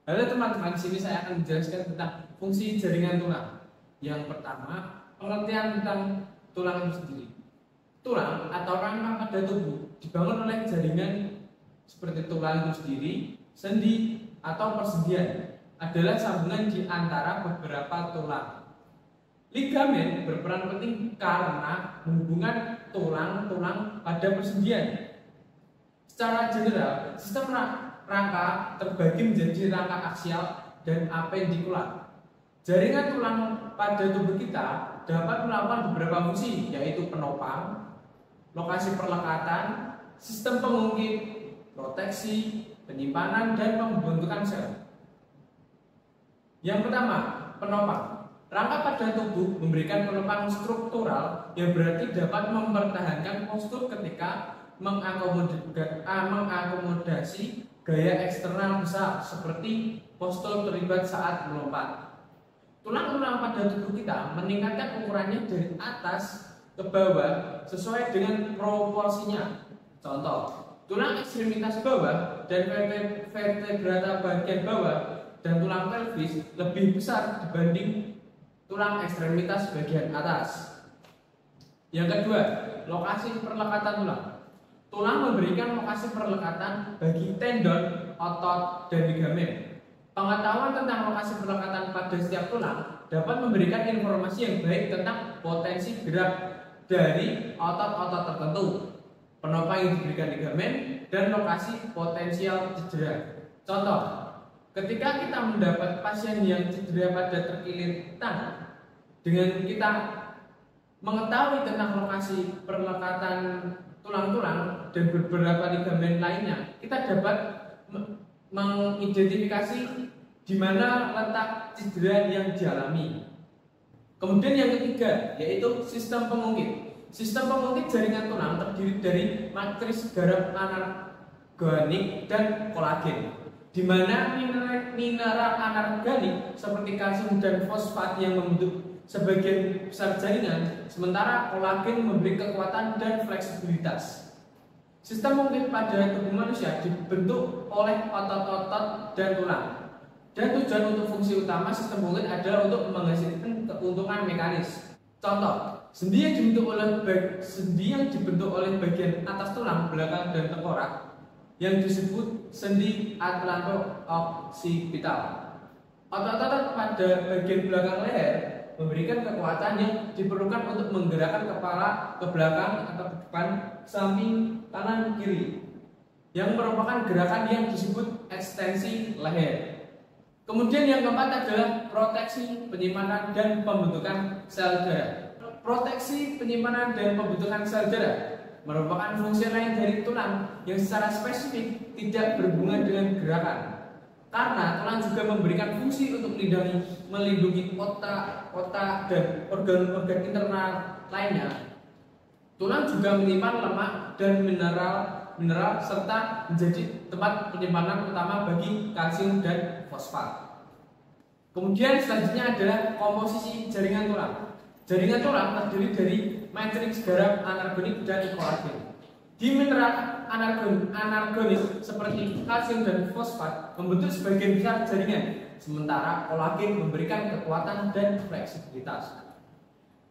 Halo teman-teman, sini saya akan menjelaskan tentang fungsi jaringan tulang. Yang pertama, pengertian tentang tulang itu sendiri. Tulang atau rangka pada tubuh dibangun oleh jaringan seperti tulang itu sendiri, sendi atau persendian adalah sambungan di antara beberapa tulang. Ligamen berperan penting karena menghubungkan tulang-tulang pada persendian. Secara general, sistem rangka terbagi menjadi rangka aksial dan apendikular. Jaringan tulang pada tubuh kita dapat melakukan beberapa fungsi, yaitu penopang, lokasi perlekatan, sistem pengungkit, proteksi, penyimpanan, dan pembentukan sel. Yang pertama, penopang. Rangka pada tubuh memberikan penopang struktural yang berarti dapat mempertahankan postur ketika mengakomodasi gaya eksternal besar seperti postur terlibat saat melompat. Tulang-tulang pada tubuh kita meningkatkan ukurannya dari atas ke bawah sesuai dengan proporsinya. Contoh, tulang ekstremitas bawah dan vertebrata bagian bawah dan tulang pelvis lebih besar dibanding tulang ekstremitas bagian atas. Yang kedua, lokasi perlekatan tulang. Tulang memberikan lokasi perlekatan bagi tendon, otot, dan ligamen. Pengetahuan tentang lokasi perlekatan pada setiap tulang dapat memberikan informasi yang baik tentang potensi gerak dari otot-otot tertentu, penopang yang diberikan ligamen, dan lokasi potensial cedera. Contoh, ketika kita mendapat pasien yang cedera pada terkilir tangan, dengan kita mengetahui tentang lokasi perlekatan tulang-tulang dan beberapa ligamen lainnya, kita dapat mengidentifikasi di mana letak cedera yang dialami. Kemudian yang ketiga, yaitu sistem pengungkit. Sistem pengungkit jaringan tulang terdiri dari matris garam anorganik dan kolagen, di mana mineral anorganik seperti kalsium dan fosfat yang membentuk sebagian besar jaringan, sementara kolagen memberi kekuatan dan fleksibilitas. Sistem pengungkit pada tubuh manusia dibentuk oleh otot-otot dan tulang. Dan tujuan untuk fungsi utama sistem pengungkit adalah untuk menghasilkan keuntungan mekanis. Contoh, sendi yang dibentuk oleh bagian atas tulang belakang dan tengkorak yang disebut sendi atlanto-occipital. Otot-otot pada bagian belakang leher memberikan kekuatan yang diperlukan untuk menggerakkan kepala ke belakang atau ke depan, samping, kanan, kiri, yang merupakan gerakan yang disebut ekstensi leher. Kemudian yang keempat adalah proteksi, penyimpanan, dan pembentukan sel darah. Proteksi, penyimpanan, dan pembentukan sel darah merupakan fungsi lain dari tulang yang secara spesifik tidak berhubungan dengan gerakan. Karena tulang juga memberikan fungsi untuk melindungi otak dan organ-organ internal lainnya. Tulang juga menyimpan lemak dan mineral serta menjadi tempat penyimpanan utama bagi kalsium dan fosfat. Kemudian selanjutnya adalah komposisi jaringan tulang. Jaringan tulang terdiri dari matriks garam anorganik dan kolagen. Di mineral anorganik seperti kalsium dan fosfat membentuk sebagian besar jaringan, sementara kolagen memberikan kekuatan dan fleksibilitas.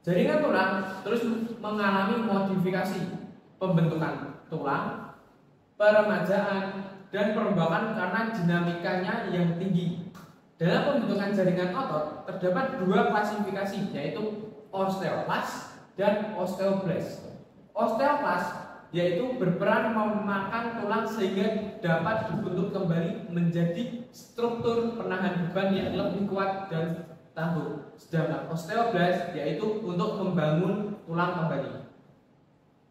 Jaringan tulang terus mengalami modifikasi, pembentukan tulang, peremajaan, dan perombakan karena dinamikanya yang tinggi. Dalam pembentukan jaringan otot terdapat dua klasifikasi, yaitu osteoklast dan osteoblast. Osteoklast yaitu berperan memakan tulang sehingga dapat dibentuk kembali menjadi struktur penahan beban yang lebih kuat dan tangguh. Sedangkan osteoblast yaitu untuk membangun tulang kembali.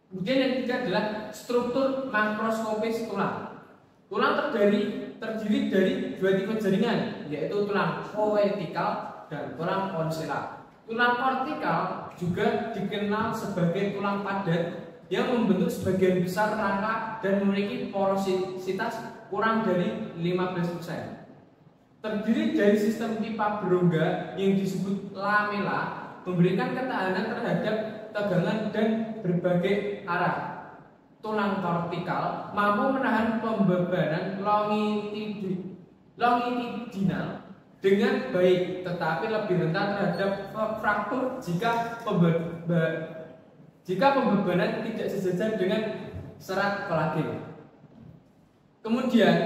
Kemudian yang ketiga adalah struktur makroskopis tulang. Tulang terdiri dari dua tipe jaringan, yaitu tulang vertikal dan tulang konsilar. Tulang vertikal juga dikenal sebagai tulang padat yang membentuk sebagian besar rangka dan memiliki porositas kurang dari 15%. Terdiri dari sistem pipa berongga yang disebut lamela, memberikan ketahanan terhadap tegangan dan berbagai arah. Tulang vertikal mampu menahan pembebanan longitudinal dengan baik, tetapi lebih rentan terhadap fraktur jika pembebanan tidak sejajar dengan serat kolagen. Kemudian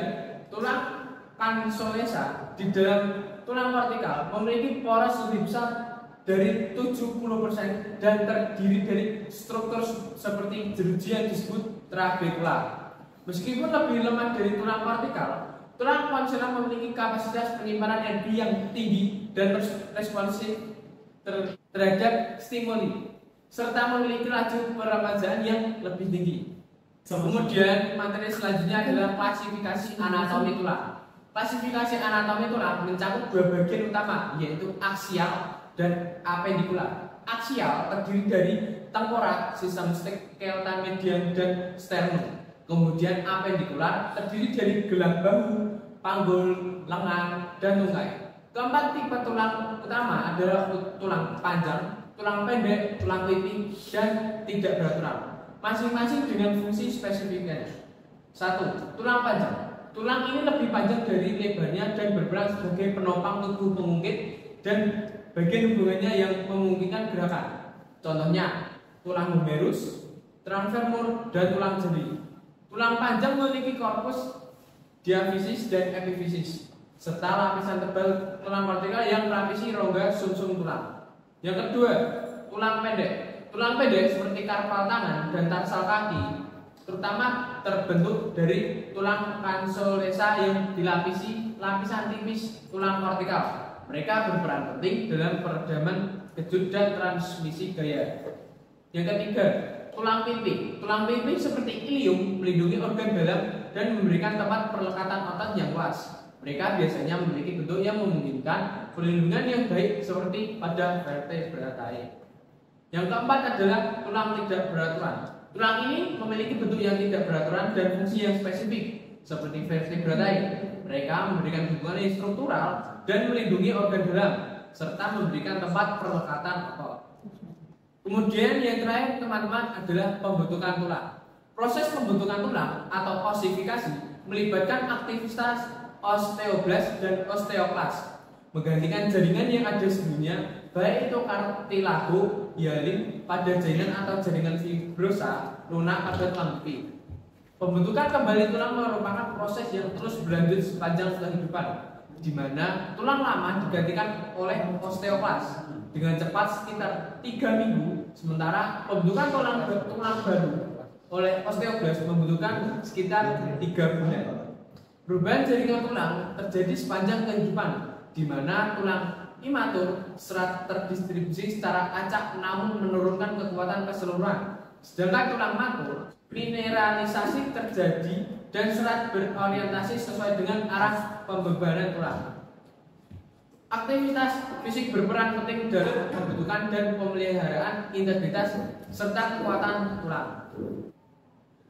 tulang kansolesa di dalam tulang vertikal memiliki poros lebih besar dari 70% dan terdiri dari struktur seperti jeruji yang disebut trabekula. Meskipun lebih lemah dari tulang vertikal, tulang konsola memiliki kapasitas penyimpanan energi yang tinggi dan responsif terhadap stimuli, serta memiliki laju peremajaan yang lebih tinggi. Kemudian materi selanjutnya adalah klasifikasi anatomi tulang. Klasifikasi anatomi tulang mencakup dua bagian utama, yaitu aksial dan apendikular. Aksial terdiri dari tengkorak, sistem skeletal median, dan sternum. Kemudian apendikular terdiri dari gelang bahu, panggul, lengan, dan tungkai. Keempat tipe tulang utama adalah tulang panjang, tulang pendek, tulang pipi, dan tidak beraturan, masing-masing dengan fungsi spesifiknya. 1. Tulang panjang. Tulang ini lebih panjang dari lebarnya dan berperan sebagai penopang tubuh pengungkit dan bagian hubungannya yang memungkinkan gerakan. Contohnya, tulang humerus, tulang femur, dan tulang jari. Tulang panjang memiliki korpus diafisis dan epifisis, serta lapisan tebal tulang vertikal yang melapisi rongga sumsum tulang. Yang kedua, tulang pendek. Tulang pendek seperti karpal tangan dan tarsal kaki terutama terbentuk dari tulang kansolesa yang dilapisi lapisan tipis tulang vertikal. Mereka berperan penting dalam peredaman kejut dan transmisi gaya. Yang ketiga, tulang pipi. Tulang pipi seperti ilium melindungi organ dalam dan memberikan tempat perlekatan otot yang luas. Mereka biasanya memiliki bentuk yang memungkinkan perlindungan yang baik seperti pada vertebratae. Yang keempat adalah tulang tidak beraturan. Tulang ini memiliki bentuk yang tidak beraturan dan fungsi yang spesifik seperti vertebratae. Mereka memberikan dukungan yang struktural dan melindungi organ dalam serta memberikan tempat perlekatan otot. Kemudian yang terakhir teman-teman adalah pembentukan tulang. Proses pembentukan tulang atau osifikasi melibatkan aktivitas osteoblast dan osteoklas, menggantikan jaringan yang ada sebelumnya, baik itu kartilago, hialin pada jaringan atau jaringan fibrosa, lunak pada tulang pipi. Pembentukan kembali tulang merupakan proses yang terus berlanjut sepanjang kehidupan, di mana tulang lama digantikan oleh osteoklas dengan cepat sekitar 3 minggu, sementara pembentukan tulang baru oleh osteoblast membutuhkan sekitar 3 bulan. Perubahan jaringan tulang terjadi sepanjang kehidupan, di mana tulang imatur serat terdistribusi secara acak namun menurunkan kekuatan keseluruhan. Sedangkan tulang matur, mineralisasi terjadi dan serat berorientasi sesuai dengan arah pembebanan tulang. Aktivitas fisik berperan penting dalam pembentukan dan pemeliharaan integritas serta kekuatan tulang.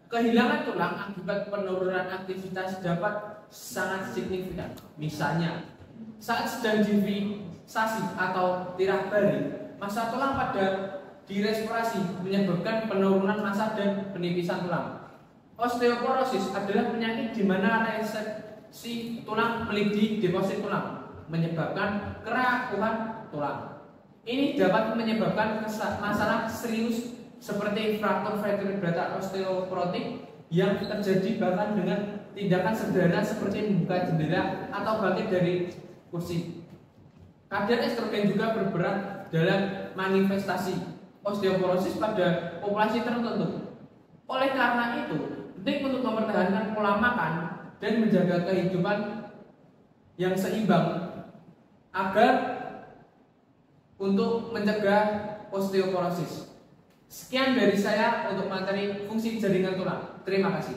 Kehilangan tulang akibat penurunan aktivitas dapat sangat signifikan. Misalnya, saat sedang divisasi atau tirah bari, massa tulang pada direstorasi menyebabkan penurunan massa dan penipisan tulang. Osteoporosis adalah penyakit di mana resepsi tulang melindungi deposit tulang, menyebabkan kerapuhan tulang. Ini dapat menyebabkan masalah serius seperti fraktur vertebrata osteoporotik yang terjadi bahkan dengan tindakan sederhana seperti membuka jendela atau bangkit dari kursi. Kadar estrogen juga berperan dalam manifestasi osteoporosis pada populasi tertentu. Oleh karena itu, penting untuk mempertahankan pola makan dan menjaga kehidupan yang seimbang agar untuk mencegah osteoporosis. Sekian dari saya untuk materi fungsi jaringan tulang. Terima kasih.